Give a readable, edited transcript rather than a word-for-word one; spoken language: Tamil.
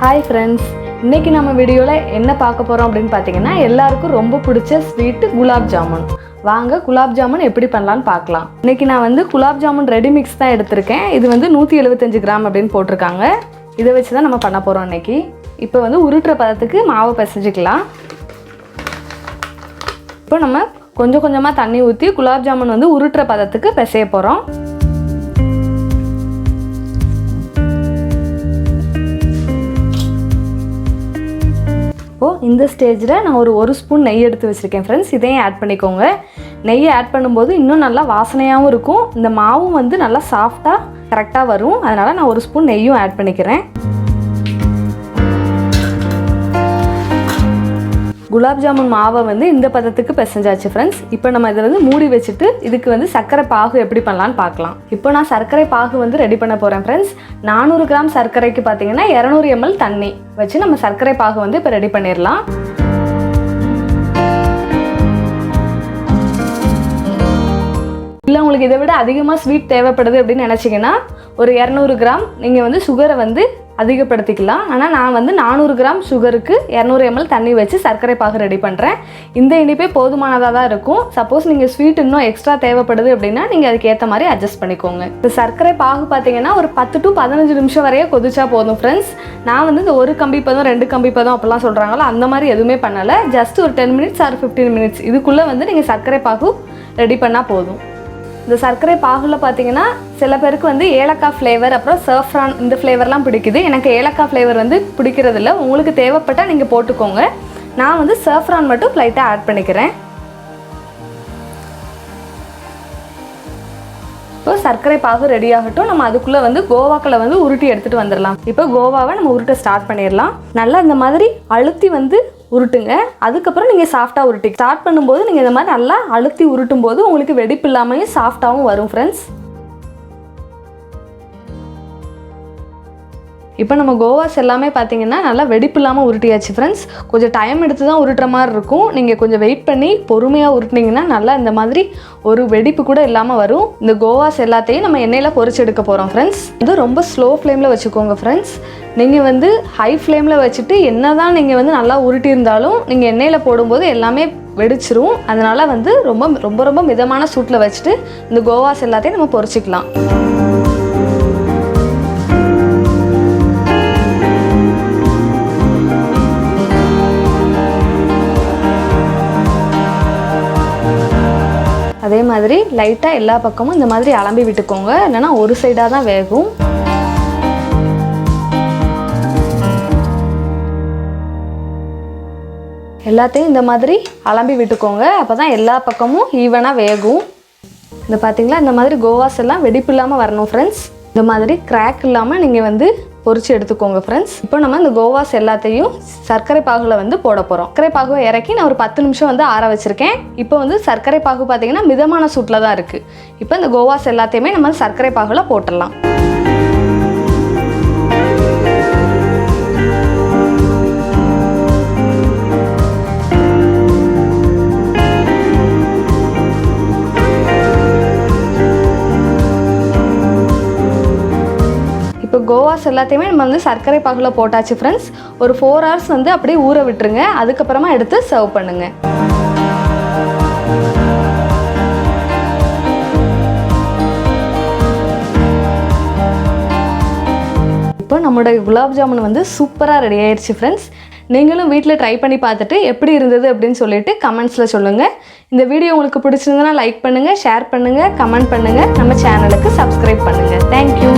Hi friends, இன்னைக்கு நம்ம வீடியோல என்ன பார்க்க போறோம் அப்படினு பாத்தீங்கன்னா எல்லாருக்கும் ரொம்ப பிடிச்ச ஸ்வீட் குலாப் ஜாமுன். வாங்க குலாப் ஜாமுன் எப்படி பண்ணலாம்னு பார்க்கலாம். இன்னைக்கு நான் வந்து குலாப் ஜாமுன் ரெடி மிக்ஸ் தான் எடுத்துர்க்கேன். இது வந்து 175 கிராம் அப்படினு போட்டுருக்காங்க. இத வச்சு தான் நம்ம பண்ண போறோம் இன்னைக்கு. இப்போ வந்து உருட்டுற பதத்துக்கு மாவு பிசைஞ்சிக்கலாம். இப்போ நம்ம கொஞ்சம் கொஞ்சமா தண்ணி ஊத்தி குலாப் ஜாமுன் வந்து உருட்டுற பதத்துக்கு பிசைய போறோம். இந்த ஸ்டேஜ்ல நான் ஒரு ஸ்பூன் நெய் எடுத்து வச்சிருக்கேன் फ्रेंड्स. இதையும் ஆட் பண்ணிக்கோங்க. நெய் ஆட் பண்ணும்போது இன்னும் நல்லா வாசனையாவும் இருக்கும். இந்த மாவும் வந்து நல்லா சாஃப்ட்டா கரெக்ட்டா வரும். அதனால நான் 1 ஸ்பூன் நெய்யும் ஆட் பண்ணிக்கிறேன். குலாப் ஜாமுன் மாவை வந்து இந்த பதத்துக்கு பிசைஞ்சாச்சு फ्रेंड्स. இப்போ நம்ம இத வந்து மூடி வச்சிட்டு இதுக்கு வந்து சர்க்கரை பாகு எப்படி பண்ணலாம்னு பார்க்கலாம். இப்போ நான் சர்க்கரை பாகு வந்து ரெடி பண்ண போறேன் फ्रेंड्स. 400 கிராம் சர்க்கரைக்கு பாத்தீங்கன்னா 200 ml தண்ணி வச்சு நம்ம சர்க்கரை பாகு வந்து இப்போ ரெடி பண்ணிரலாம். இல்ல உங்களுக்கு இதை விட அதிகமா ஸ்வீட் தேவைப்படுது அப்படினு நினைச்சீங்கன்னா ஒரு 200 கிராம் நீங்க வந்து சுகரை வந்து அதிகப்படுத்திக்கலாம். ஆனா நான் வந்து 400 கிராம் சுகருக்கு 200 ml தண்ணி வச்சு சர்க்கரை பாகு ரெடி பண்றேன். இந்த இனிப்பே போதுமானதா தான் இருக்கும். சப்போஸ் நீங்க ஸ்வீட் இன்னும் எக்ஸ்ட்ரா தேவைப்படுது அப்படினா நீங்க அதுக்கு ஏத்த மாதிரி அட்ஜஸ்ட் பண்ணிக்கோங்க. இந்த சர்க்கரை பாகு பாத்தீங்கன்னா ஒரு 10 to 15 நிமிஷம் வரைய கொதிச்சா போதும் फ्रेंड्स. நான் வந்து இந்த 1 கம்பி பதம் 2 கம்பி பதம் அப்பலாம் சொல்றாங்கல அந்த மாதிரி எதுவுமே பண்ணல. ஜஸ்ட் ஒரு 10 minutes or 15 minutes இதுக்குள்ள வந்து நீங்க சர்க்கரை பாகு ரெடி பண்ணா போதும். இந்த சர்க்கரை பாகுல பாத்தீங்கன்னா சில பேருக்கு வந்து ஏலக்காய் ஃப்ளேவர் அப்புறம் சஃப்ரான் இந்த ஃப்ளேவர்லாம் பிடிக்குது. எனக்கு ஏலக்காய் ஃப்ளேவர் வந்து பிடிக்கிறது இல்ல. உங்களுக்கு தேவைப்பட்டா நீங்க போட்டுக்கோங்க. நான் வந்து சஃப்ரான் மட்டும் லைட்டா ஆட் பண்ணிக்கிறேன். இப்போ சர்க்கரை பாகு ரெடி ஆகட்டும். நம்ம அதுக்குள்ள வந்து கோவாக்களை வந்து உருட்டி எடுத்துட்டு வந்துடலாம். இப்போ கோவாவை நம்ம உருட்ட ஸ்டார்ட் பண்ணிடலாம். நல்லா இந்த மாதிரி அழுத்தி வந்து உருட்டுங்க. அதுக்கப்புறம் நீங்கள் சாஃப்டாக உருட்டி ஸ்டார்ட் பண்ணும்போது நீங்கள் இந்த மாதிரி நல்லா அழுத்தி உருட்டும் போது உங்களுக்கு வெடிப்பு இல்லாமையும் சாஃப்டாகவும் வரும் ஃப்ரெண்ட்ஸ். இப்போ நம்ம கோவாஸ் எல்லாமே பார்த்தீங்கன்னா நல்லா வெடிப்பு இல்லாமல் உருட்டியாச்சு ஃப்ரெண்ட்ஸ். கொஞ்சம் டைம் எடுத்து தான் உருட்டுற மாதிரி இருக்கும். நீங்கள் கொஞ்சம் வெயிட் பண்ணி பொறுமையாக உருட்டினீங்கன்னா நல்லா இந்த மாதிரி ஒரு வெடிப்பு கூட இல்லாமல் வரும். இந்த கோவாஸ் எல்லாத்தையும் நம்ம எண்ணெயில் பொரிச்சு எடுக்க போகிறோம் ஃப்ரெண்ட்ஸ். இது ரொம்ப ஸ்லோ ஃப்ளேமில் வச்சுக்கோங்க ஃப்ரெண்ட்ஸ். நீங்கள் வந்து ஹை ஃப்ளேமில் வச்சுட்டு என்ன தான் நீங்கள் வந்து நல்லா உருட்டி இருந்தாலும் நீங்கள் எண்ணெயில் போடும்போது எல்லாமே வெடிச்சிரும். அதனால் வந்து ரொம்ப மிதமான சூட்டில் வச்சுட்டு இந்த கோவாஸ் எல்லாத்தையும் நம்ம பொரிச்சிக்கலாம். அதே மாதிரி லைட்டாக எல்லா பக்கமும் இந்த மாதிரி அலம்பி விட்டுக்கோங்க. இல்லைன்னா ஒரு சைடாக தான் வேகும். எல்லாத்தையும் இந்த மாதிரி அலம்பி விட்டுக்கோங்க. அப்போ தான் எல்லா பக்கமும் ஈவனாக வேகும். இந்த பார்த்தீங்களா இந்த மாதிரி கோவாஸ் எல்லாம் வெடிப்பு இல்லாமல் வரணும் ஃப்ரெண்ட்ஸ். இந்த மாதிரி கிராக் இல்லாமல் நீங்கள் வந்து பொரிச்சு எடுத்துக்கோங்க ஃப்ரெண்ட்ஸ். இப்போ நம்ம இந்த கோவாஸ் எல்லாத்தையும் சர்க்கரை பாகுல வந்து போட போகிறோம். சர்க்கரை பாகுவை இறக்கி நான் ஒரு 10 நிமிஷம் வந்து ஆற வச்சிருக்கேன். இப்போ வந்து சர்க்கரை பாகு பார்த்தீங்கன்னா மிதமான சூட்டில் தான் இருக்குது. இப்போ இந்த கோவாஸ் எல்லாத்தையுமே நம்ம சர்க்கரை பாகுல போட்டுடலாம். இப்போ கோவாஸ் எல்லாத்தையுமே நம்ம வந்து சர்க்கரை பாகுல போட்டாச்சு ஃப்ரெண்ட்ஸ். ஒரு 4 hours வந்து அப்படியே ஊற விட்டுருங்க. அதுக்கப்புறமா எடுத்து சர்வ் பண்ணுங்க. இப்போ நம்மளோட குலாப் ஜாமுன் வந்து சூப்பராக ரெடி ஆயிடுச்சு ஃப்ரெண்ட்ஸ். நீங்களும் வீட்டில் ட்ரை பண்ணி பார்த்துட்டு எப்படி இருந்தது அப்படின்னு சொல்லிட்டு கமெண்ட்ஸில் சொல்லுங்கள். இந்த வீடியோ உங்களுக்கு பிடிச்சிருந்ததுன்னா லைக் பண்ணுங்கள், ஷேர் பண்ணுங்கள், கமெண்ட் பண்ணுங்கள். நம்ம சேனலுக்கு சப்ஸ்கிரைப் பண்ணுங்கள். தேங்க்யூ.